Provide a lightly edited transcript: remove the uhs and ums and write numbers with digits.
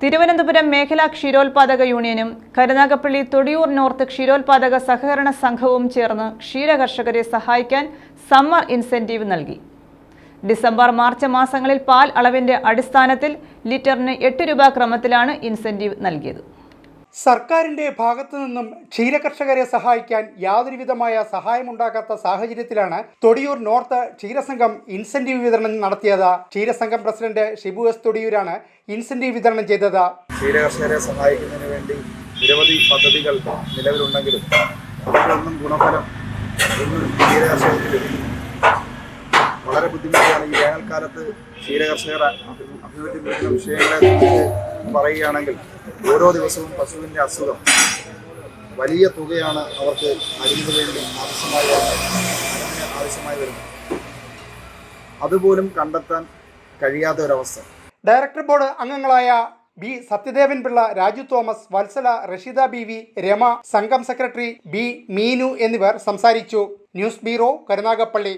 തിരുവനന്തപുരം മേഖലാ ക്ഷീരോത്പാദക യൂണിയനും കരുനാഗപ്പള്ളി തൊടിയൂർ നോർത്ത് ക്ഷീരോത്പാദക സഹകരണ സംഘവും ചേർന്ന് ക്ഷീരകർഷകരെ സഹായിക്കാൻ സമ്മർ ഇൻസെന്റീവ് നൽകി. ഡിസംബർ മാർച്ച് മാസങ്ങളിൽ പാൽ അളവിന്റെ അടിസ്ഥാനത്തിൽ ലിറ്ററിന് 8 രൂപ ക്രമത്തിലാണ് ഇൻസെന്റീവ് നൽകിയത്. സർക്കാരിന്റെ ഭാഗത്തു നിന്നും ക്ഷീരകർഷകരെ സഹായിക്കാൻ യാതൊരുവിധമായ സഹായമുണ്ടാകാത്ത സാഹചര്യത്തിലാണ് തൊടിയൂർ നോർത്ത് ക്ഷീരസംഘം ഇൻസെന്റീവ് വിതരണം നടത്തിയത്. ക്ഷീരസംഘം പ്രസിഡന്റ് ഷിബു എസ് തൊടിയൂരാണ് ഇൻസെന്റീവ് വിതരണം ചെയ്തത്. ക്ഷീരകർഷകരെ സഹായിക്കുന്നതിന് വേണ്ടി നിരവധി പദ്ധതികൾ നിലവിലുണ്ടെങ്കിലും അതിലൊന്നും ഗുണഫലം ക്ഷീരകർഷകർക്ക് ലഭിക്കും. വളരെ ബുദ്ധിമുട്ടാണ്. ഈ വേനൽക്കാലത്ത് ക്ഷീരകർഷകർ അഭിമുഖീകരിക്കുന്ന വിഷയങ്ങളെ പറയുകയാണെങ്കിൽ ഓരോ ദിവസവും പശുവിൻ്റെ അസുഖം, വലിയ തുകയാണ് അവർക്ക് മരുന്നിന് വേണ്ടി ആവശ്യമായി വരുന്നത്. അതുപോലും കണ്ടെത്താൻ കഴിയാത്ത ഒരവസ്ഥ. ഡയറക്ടർ ബോർഡ് അംഗങ്ങളായ ബി സത്യദേവൻ പിള്ള, രാജു തോമസ്, വത്സല, റഷീദ ബി, രമ, സംഘം സെക്രട്ടറി ബി മീനു എന്നിവർ സംസാരിച്ചു. News bureau, Karunagappally.